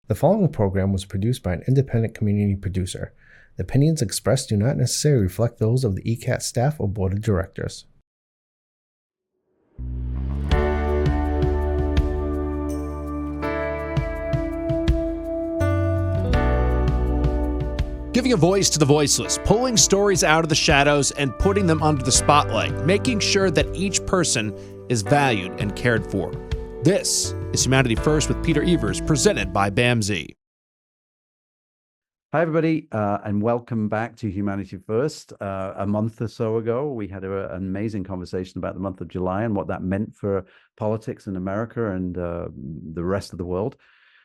The following program was produced by an independent community producer. The opinions expressed do not necessarily reflect those of the ECAT staff or board of directors. Giving a voice to the voiceless, pulling stories out of the shadows and putting them under the spotlight, making sure that each person is valued and cared for. This is Humanity First with Peter Evers, presented by BAMZ. Hi, everybody, and welcome back to Humanity First. A month or so ago, we had an amazing conversation about the month of July and what that meant for politics in America and the rest of the world.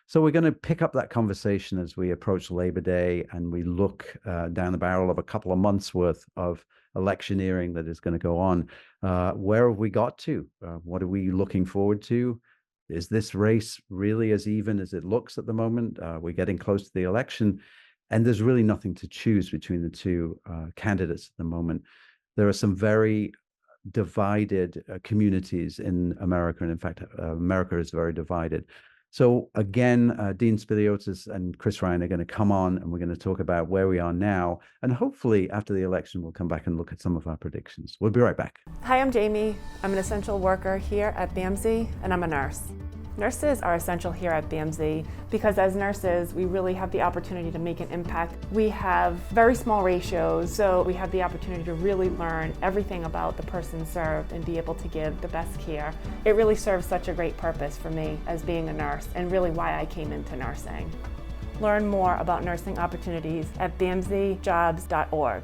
So we're going to pick up that conversation as we approach Labor Day and we look down the barrel of a couple of months worth of electioneering that is going to go on. Where have we got to? What are we looking forward to? Is this race really as even as it looks at the moment? We're getting close to the election, and there's really nothing to choose between the two candidates at the moment. There are some very divided communities in America, and in fact, America is very divided. So again, Dean Spiliotes and Chris Ryan are going to come on, and we're going to talk about where we are now. And hopefully after the election, we'll come back and look at some of our predictions. We'll be right back. Hi, I'm Jamie. I'm an essential worker here at BAMZ, and I'm a nurse. Nurses are essential here at BAMZ because as nurses, we really have the opportunity to make an impact. We have very small ratios, so we have the opportunity to really learn everything about the person served and be able to give the best care. It really serves such a great purpose for me as being a nurse and really why I came into nursing. Learn more about nursing opportunities at bamzjobs.org.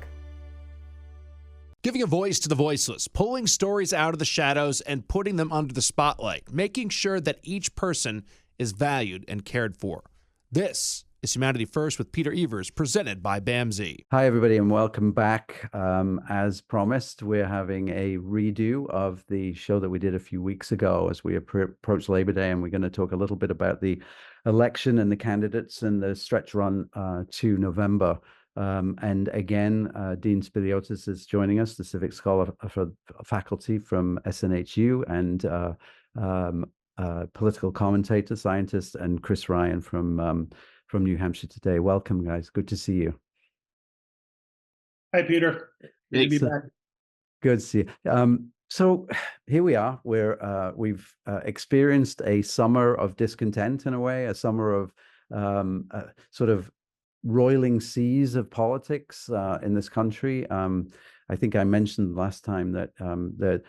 Giving a voice to the voiceless, pulling stories out of the shadows and putting them under the spotlight, making sure that each person is valued and cared for. This is Humanity First with Peter Evers, presented by BAMZ. Hi, everybody, and welcome back. As promised, we're having a redo of the show that we did a few weeks ago as we approach Labor Day, and we're going to talk a little bit about the election and the candidates and the stretch run to November. And again, Dean Spiliotes is joining us, the civic scholar for faculty from SNHU, and political commentator, scientist, and Chris Ryan from New Hampshire today. Welcome, guys. Good to see you. Hi, Peter. Good to be back. Good to see you. So here we are. We've experienced a summer of discontent in a way, a summer of sort of roiling seas of politics in this country. I think I mentioned last time that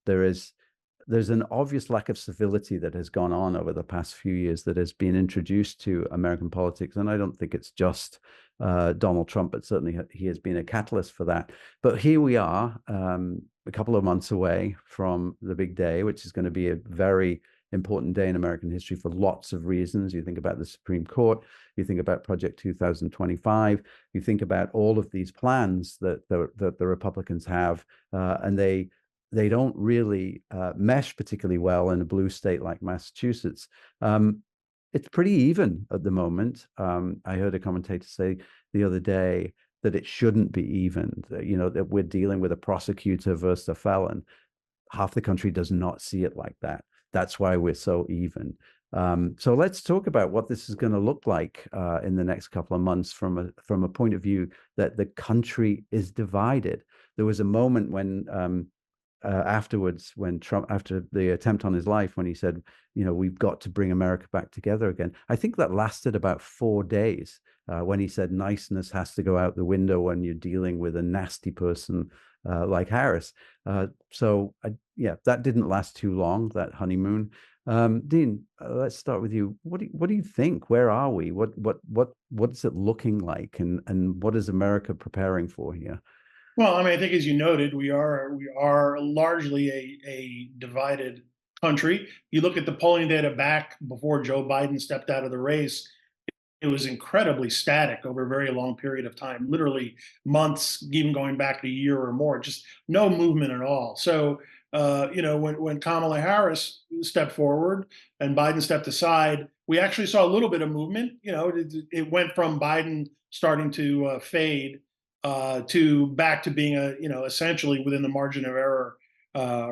there's an obvious lack of civility that has gone on over the past few years that has been introduced to American politics, and I don't think it's just Donald Trump, but certainly he has been a catalyst for that. But here we are, a couple of months away from the big day, which is going to be a very important day in American history for lots of reasons. You think about the Supreme Court, you think about Project 2025, you think about all of these plans that the Republicans have, and they don't really mesh particularly well in a blue state like Massachusetts. It's pretty even at the moment. I heard a commentator say the other day that it shouldn't be even, that we're dealing with a prosecutor versus a felon. Half the country does not see it like that. That's why we're so even. So let's talk about what this is going to look like in the next couple of months from a point of view that the country is divided. There was a moment when afterwards, when Trump, after the attempt on his life, when he said, we've got to bring America back together again. I think that lasted about 4 days when he said niceness has to go out the window when you're dealing with a nasty person like Harris. That didn't last too long, that honeymoon. Dean, let's start with you. What do you think? Where are we? What's it looking like, and what is America preparing for here? Well, I think as you noted, we are largely a divided country. You look at the polling data back before Joe Biden stepped out of the race, it was incredibly static over a very long period of time, literally months, even going back a year or more, just no movement at all. So, when Kamala Harris stepped forward and Biden stepped aside, we actually saw a little bit of movement. It went from Biden starting to fade to back to being essentially within the margin of error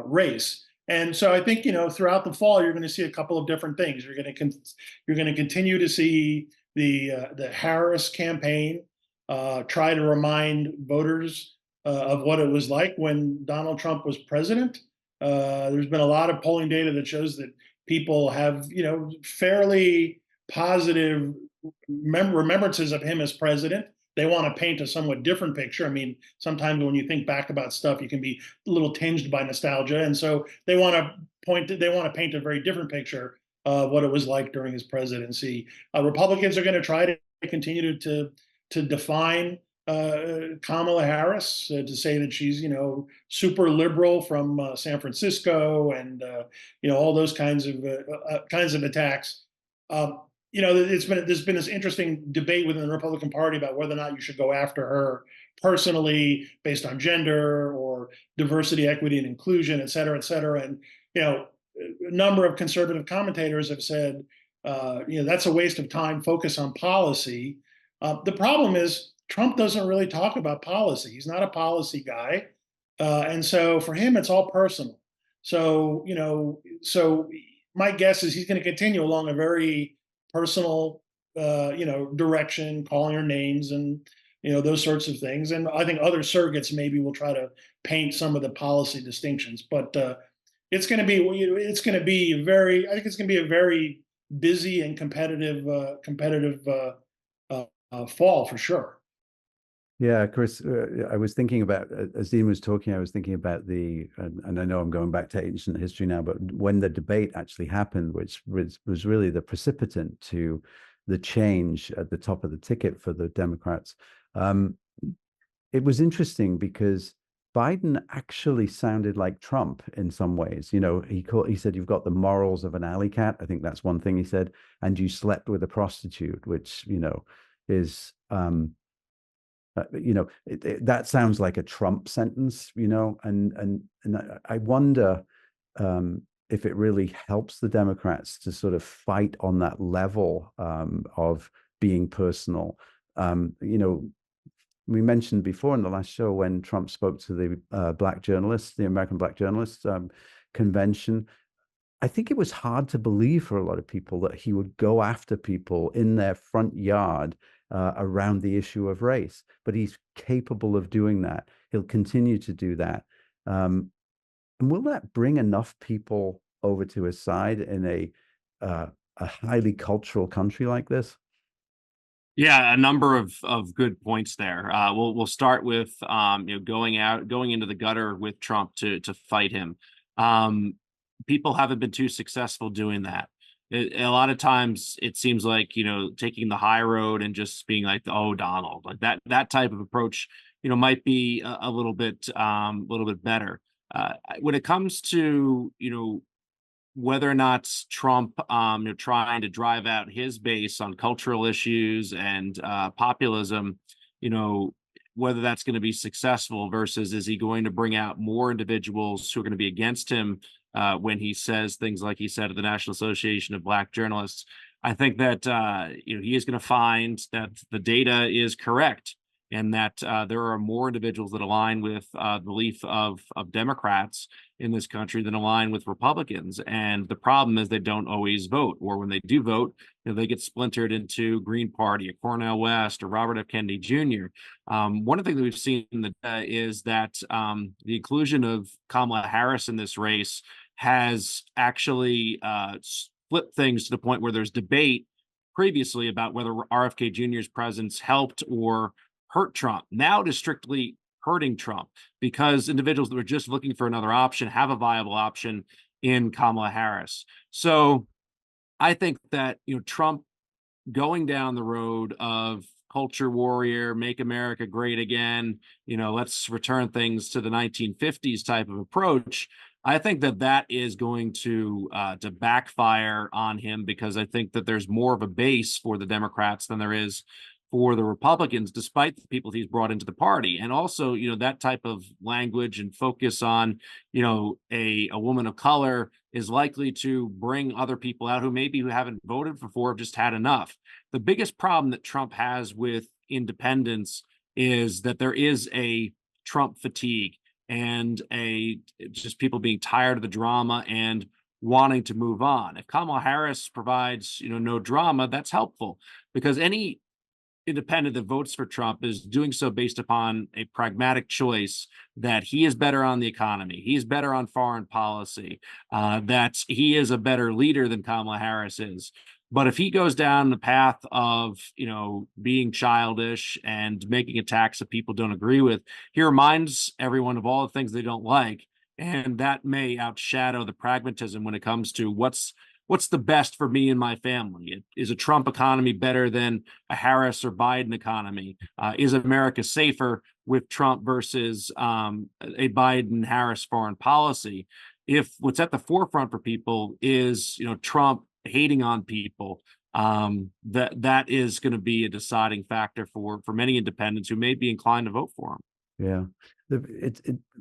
race. And so I think, throughout the fall, you're going to see a couple of different things. You're going to continue to see the Harris campaign try to remind voters of what it was like when Donald Trump was president. There's been a lot of polling data that shows that people have, fairly positive remembrances of him as president. They want to paint a somewhat different picture. I mean, sometimes when you think back about stuff, you can be a little tinged by nostalgia, and so they want to paint a very different picture of what it was like during his presidency. Republicans are going to try to continue to define Kamala Harris, to say that she's, super liberal from San Francisco, and all those kinds of attacks. There's been this interesting debate within the Republican Party about whether or not you should go after her personally based on gender or diversity, equity, and inclusion, et cetera, et cetera. And a number of conservative commentators have said, that's a waste of time. Focus on policy. The problem is Trump doesn't really talk about policy. He's not a policy guy, and so for him, it's all personal. So my guess is he's going to continue along a very personal, direction, calling her names and those sorts of things. And I think other surrogates maybe will try to paint some of the policy distinctions. But it's going to be I think it's going to be a very busy and competitive fall for sure. Yeah, Chris, I was thinking about, as Dean was talking, I was thinking about and I know I'm going back to ancient history now, but when the debate actually happened, which was really the precipitant to the change at the top of the ticket for the Democrats, it was interesting because Biden actually sounded like Trump in some ways. He said, "You've got the morals of an alley cat." I think that's one thing he said. "And you slept with a prostitute," which, is... that sounds like a Trump sentence, and I wonder if it really helps the Democrats to sort of fight on that level of being personal. We mentioned before in the last show when Trump spoke to the black journalists, the American Black Journalists Convention. I think it was hard to believe for a lot of people that he would go after people in their front yard around the issue of race, but he's capable of doing that. He'll continue to do that. And will that bring enough people over to his side in a highly cultural country like this? Yeah, a number of good points there. We'll start with going into the gutter with Trump to fight him. People haven't been too successful doing that. A lot of times it seems like, taking the high road and just being like, "Oh, Donald," like that type of approach, might be a little bit better. When it comes to, whether or not Trump, trying to drive out his base on cultural issues and populism, whether that's going to be successful versus is he going to bring out more individuals who are going to be against him when he says things like he said at the National Association of Black Journalists. I think that he is going to find that the data is correct and that there are more individuals that align with the belief of Democrats in this country than align with Republicans. And the problem is they don't always vote, or when they do vote, they get splintered into Green Party, a Cornel West, or Robert F. Kennedy Jr. One of the things that we've seen is that the inclusion of Kamala Harris in this race has actually flipped things to the point where there's debate previously about whether RFK Jr.'s presence helped or hurt Trump. Now it is strictly hurting Trump because individuals that are just looking for another option have a viable option in Kamala Harris. So I think that, Trump going down the road of culture warrior, make America great again, let's return things to the 1950s type of approach, I think that is going to backfire on him, because I think that there's more of a base for the Democrats than there is for the Republicans, despite the people he's brought into the party. And also, that type of language and focus on, a woman of color is likely to bring other people out who haven't voted before, have just had enough. The biggest problem that Trump has with independents is that there is a Trump fatigue. and just people being tired of the drama and wanting to move on. If Kamala Harris provides, no drama, that's helpful, because any independent that votes for Trump is doing so based upon a pragmatic choice that he is better on the economy, he's better on foreign policy, that he is a better leader than Kamala Harris is. But if he goes down the path of, being childish and making attacks that people don't agree with, he reminds everyone of all the things they don't like, and that may outshadow the pragmatism when it comes to what's the best for me and my family. Is a Trump economy better than a Harris or Biden economy? Is America safer with Trump versus a Biden-Harris foreign policy? If what's at the forefront for people is, Trump hating on people, that is going to be a deciding factor for many independents who may be inclined to vote for him. Yeah,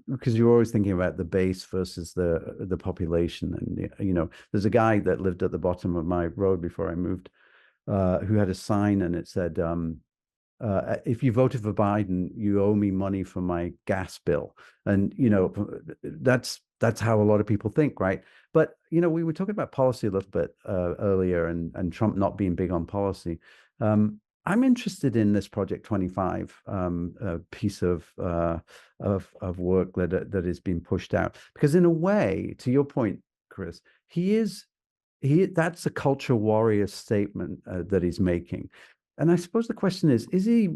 because you're always thinking about the base versus the population, and there's a guy that lived at the bottom of my road before I moved, who had a sign, and it said, "If you voted for Biden, you owe me money for my gas bill," and that's how a lot of people think, right? But we were talking about policy a little bit earlier, and Trump not being big on policy. I'm interested in this Project 25 piece of work that is being pushed out, because in a way, to your point, Chris, that's a culture warrior statement that he's making, and I suppose the question is he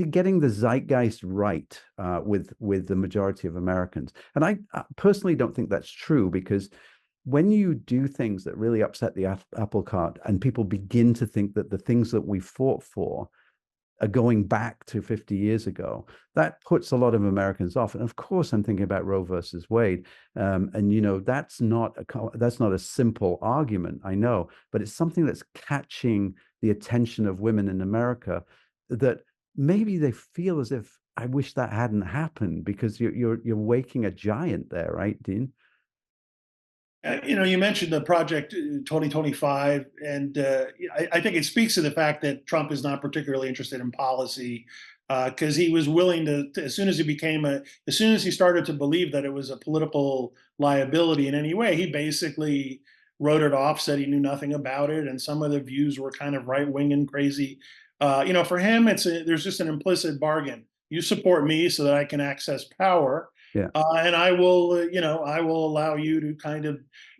getting the zeitgeist right with the majority of Americans? And I personally don't think that's true, because when you do things that really upset the apple cart, and people begin to think that the things that we fought for are going back to 50 years ago, that puts a lot of Americans off. And of course, I'm thinking about Roe versus Wade. And that's not a simple argument, I know, but it's something that's catching the attention of women in America, that maybe they feel as if, I wish that hadn't happened, because you're waking a giant there, right, Dean? You mentioned the Project 2025, and I think it speaks to the fact that Trump is not particularly interested in policy, because he was willing to, as soon as he started to believe that it was a political liability in any way, he basically wrote it off, said he knew nothing about it, and some of the views were kind of right-wing and crazy. For him, there's just an implicit bargain. You support me so that I can access power. Yeah. And I will allow you to kind of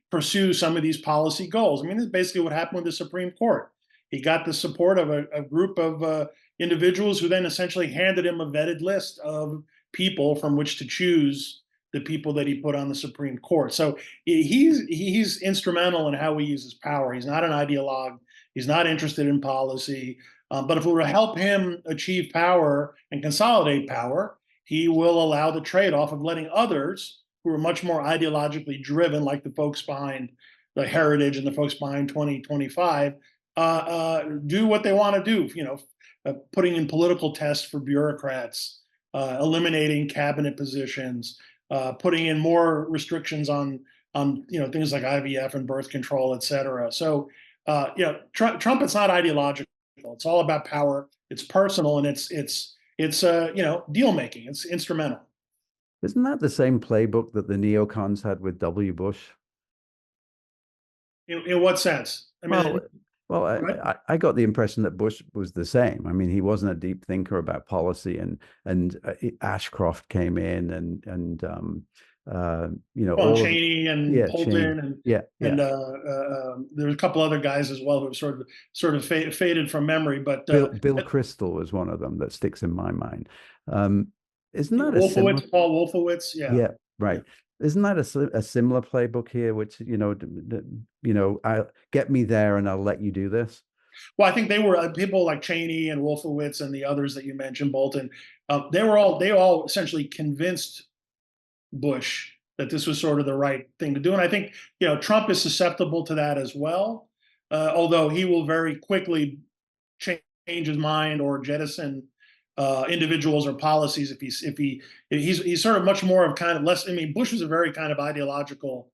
pursue some of these policy goals. I mean, this is basically what happened with the Supreme Court. He got the support of a group of individuals who then essentially handed him a vetted list of people from which to choose the people that he put on the Supreme Court. So he's instrumental in how he uses power. He's not an ideologue. He's not interested in policy. But if it were to help him achieve power and consolidate power, he will allow the trade-off of letting others who are much more ideologically driven, like the folks behind the Heritage and the folks behind 2025, do what they want to do. Putting in political tests for bureaucrats, eliminating cabinet positions, putting in more restrictions on things like IVF and birth control, et cetera. So Trump is not ideological. It's all about power. It's personal, and it's deal making. It's instrumental. Isn't that the same playbook that the neocons had with W. Bush? In what sense? I mean, I got the impression that Bush was the same. I mean, he wasn't a deep thinker about policy, and Ashcroft came in, and Cheney and Bolton, and there were a couple other guys as well who have sort of faded from memory. But Bill Kristol was one of them that sticks in my mind. Isn't that Paul Wolfowitz? Yeah, right. Isn't that a similar playbook here, which I'll get me there and I'll let you do this? Well, I think they were people like Cheney and Wolfowitz and the others that you mentioned, Bolton. They all essentially convinced Bush that this was sort of the right thing to do, and I think Trump is susceptible to that as well. Although he will very quickly change his mind or jettison individuals or policies if he's sort of much more of kind of less. I mean, Bush was a very kind of ideological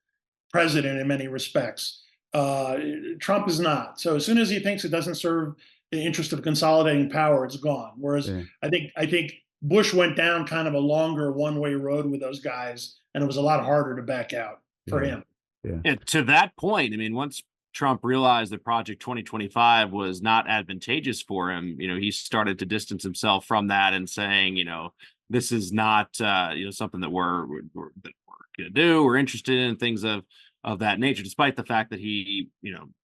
president in many respects. Trump is not. So as soon as he thinks it doesn't serve the interest of consolidating power, it's gone. Whereas I think Bush went down kind of a longer one-way road with those guys, and it was a lot harder to back out for Yeah. him. Yeah. And to that point, I mean, once Trump realized that Project 2025 was not advantageous for him, he started to distance himself from that and saying, this is not, something that we're going to do. We're interested in things of that nature, despite the fact that he,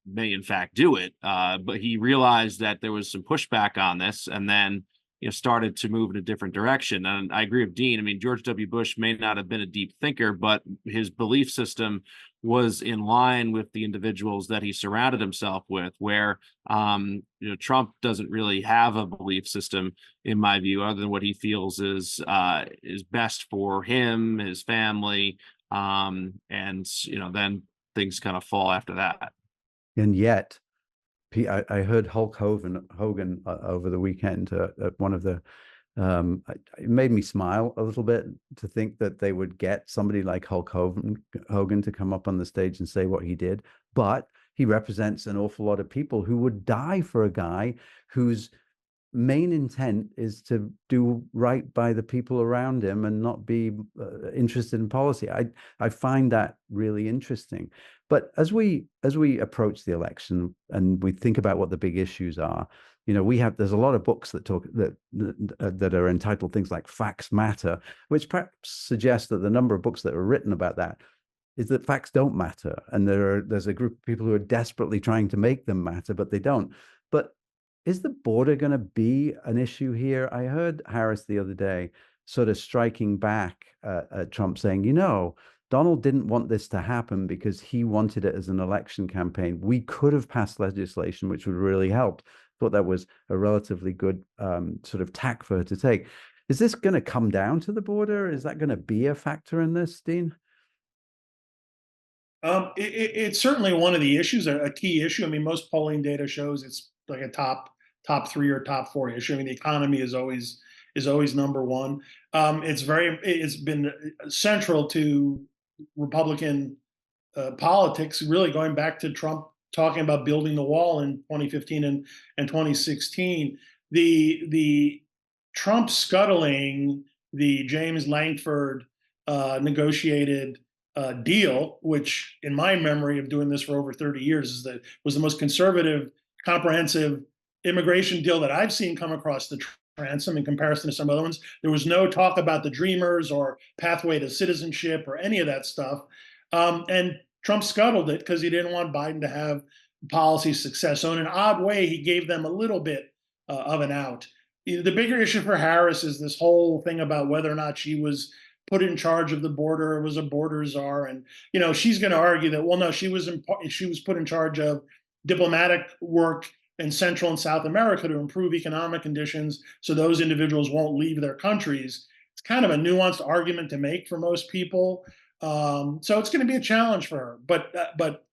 may in fact do it. But he realized that there was some pushback on this, and then started to move in a different direction. And I agree with Dean. I mean, George W. Bush may not have been a deep thinker, but his belief system was in line with the individuals that he surrounded himself with, where Trump doesn't really have a belief system, in my view, other than what he feels is best for him, his family, and then things kind of fall after that. And yet, I heard Hulk Hogan over the weekend at one of the. It made me smile a little bit to think that they would get somebody like Hulk Hogan to come up on the stage and say what he did. But he represents an awful lot of people who would die for a guy whose main intent is to do right by the people around him and not be interested in policy. I find that really interesting. But as we approach the election and we think about what the big issues are, there's a lot of books that talk that are entitled things like Facts Matter, which perhaps suggests that the number of books that are written about that is that facts don't matter, and there's a group of people who are desperately trying to make them matter, but they don't. But is the border going to be an issue here? I heard Harris the other day sort of striking back at Trump, saying, Donald didn't want this to happen because he wanted it as an election campaign. We could have passed legislation which would really help. Thought that was a relatively good sort of tack for her to take. Is this going to come down to the border? Is that going to be a factor in this, Dean? It's certainly one of the issues, a key issue. I mean, most polling data shows it's like a top 3 or top 4 issue. I mean, the economy is always number one. It's been central to Republican politics, really going back to Trump talking about building the wall in 2015 and 2016. The Trump scuttling the James Lankford negotiated deal, which in my memory of doing this for over 30 years was the most conservative, comprehensive immigration deal that I've seen come across the transom in comparison to some other ones. There was no talk about the Dreamers or pathway to citizenship or any of that stuff. And Trump scuttled it because he didn't want Biden to have policy success. So in an odd way, he gave them a little bit of an out. The bigger issue for Harris is this whole thing about whether or not she was put in charge of the border or was a border czar. And, she's going to argue that, well, no, she was put in charge of diplomatic work in Central and South America to improve economic conditions so those individuals won't leave their countries. It's kind of a nuanced argument to make for most people. So it's going to be a challenge for her. But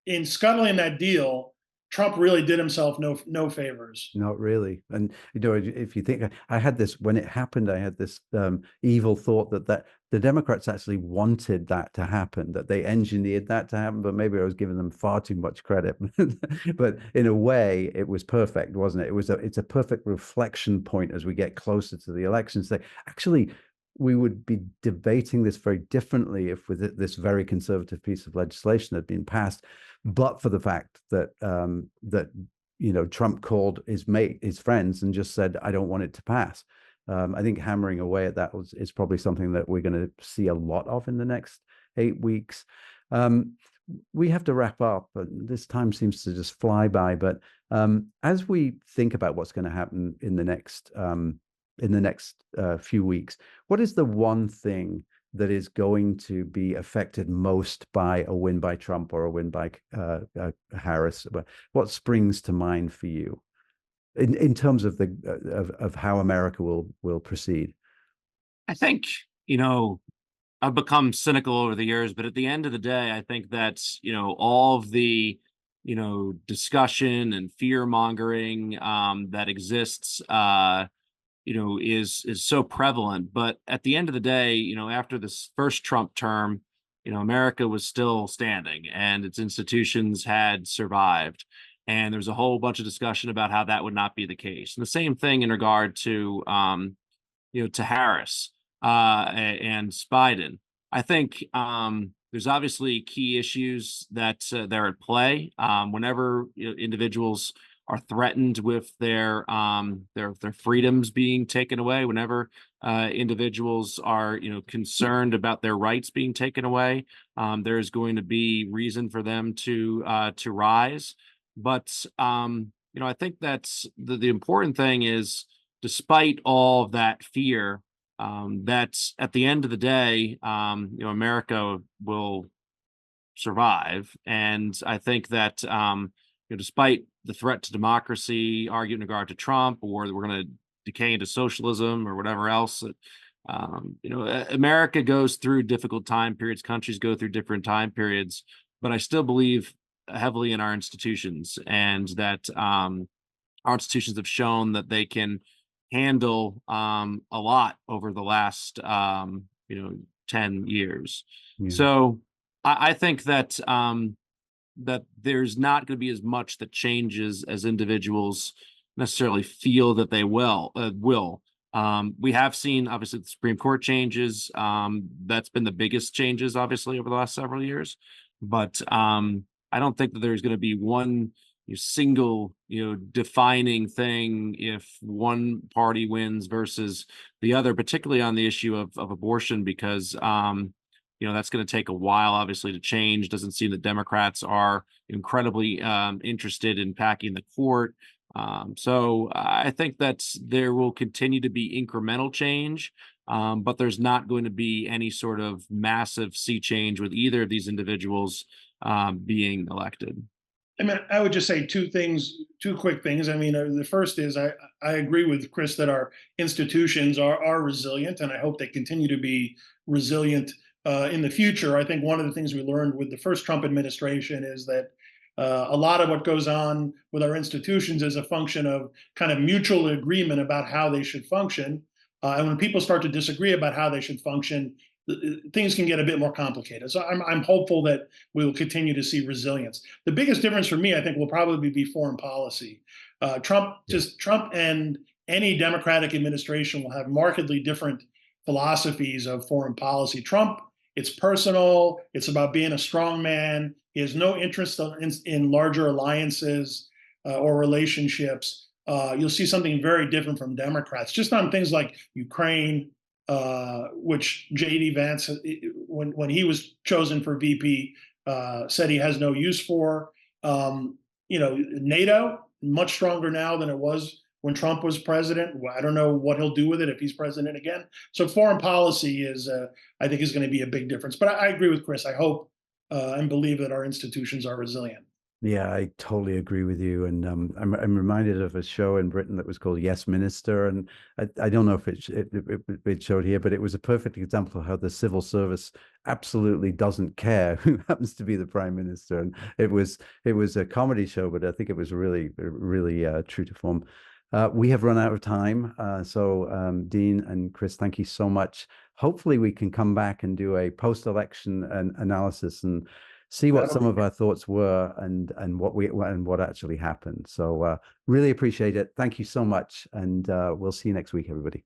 in scuttling that deal, Trump really did himself no favors. Not really. And if you think, I had this when it happened, I had this evil thought that the Democrats actually wanted that to happen, that they engineered that to happen, but maybe I was giving them far too much credit. But in a way, it was perfect, wasn't it? It's a perfect reflection point as we get closer to the election. Say, actually, we would be debating this very differently if with this very conservative piece of legislation had been passed, but for the fact that Trump called his friends and just said, "I don't want it to pass." I think hammering away at that is probably something that we're going to see a lot of in the next 8 weeks. We have to wrap up. This time seems to just fly by. But as we think about what's going to happen in the next few weeks, what is the one thing that is going to be affected most by a win by Trump or a win by Harris? What springs to mind for you in terms of of how America will proceed? I think, I've become cynical over the years, but at the end of the day, I think that, all of the, discussion and fear mongering that exists, is so prevalent. But at the end of the day, after this first Trump term, America was still standing and its institutions had survived. And there's a whole bunch of discussion about how that would not be the case. And the same thing in regard to to Harris and Biden. I think there's obviously key issues that they're at play. Whenever individuals are threatened with their freedoms being taken away, whenever individuals are concerned about their rights being taken away, there is going to be reason for them to rise. But I think that's the important thing is, despite all of that fear, that's at the end of the day, America will survive. And I think that despite the threat to democracy argued in regard to Trump, or we're going to decay into socialism or whatever else, America goes through difficult time periods. Countries go through different time periods, but I still believe heavily in our institutions, and that our institutions have shown that they can handle a lot over the last 10 years. Yeah. So I think that that there's not going to be as much that changes as individuals necessarily feel that they will. We have seen, obviously, the Supreme Court changes. That's been the biggest changes, obviously, over the last several years. But I don't think that there's going to be one single defining thing if one party wins versus the other, particularly on the issue of abortion, because that's going to take a while, obviously, to change. Doesn't seem that Democrats are incredibly interested in packing the court. So I think that there will continue to be incremental change, but there's not going to be any sort of massive sea change with either of these individuals being elected. I mean, I would just say two quick things. I mean, the first is I agree with Chris that our institutions are resilient, and I hope they continue to be resilient in the future. I think one of the things we learned with the first Trump administration is that a lot of what goes on with our institutions is a function of kind of mutual agreement about how they should function. And when people start to disagree about how they should function, things can get a bit more complicated. So I'm hopeful that we will continue to see resilience. The biggest difference for me, I think, will probably be foreign policy. Trump and any Democratic administration will have markedly different philosophies of foreign policy. Trump, it's personal. It's about being a strong man. He has no interest in larger alliances or relationships. You'll see something very different from Democrats, just on things like Ukraine, which J.D. Vance, when he was chosen for VP, said he has no use for. NATO, much stronger now than it was when Trump was president. I don't know what he'll do with it if he's president again. So foreign policy I think, is going to be a big difference. But I agree with Chris. I hope and believe that our institutions are resilient. Yeah, I totally agree with you. And I'm reminded of a show in Britain that was called Yes Minister. And I don't know if it showed here, but it was a perfect example of how the civil service absolutely doesn't care who happens to be the prime minister. And it was a comedy show, but I think it was really, really true to form. We have run out of time. So Dean and Chris, thank you so much. Hopefully we can come back and do a post-election analysis and see what some of our thoughts were and what actually happened. So really appreciate it. Thank you so much. And we'll see you next week, everybody.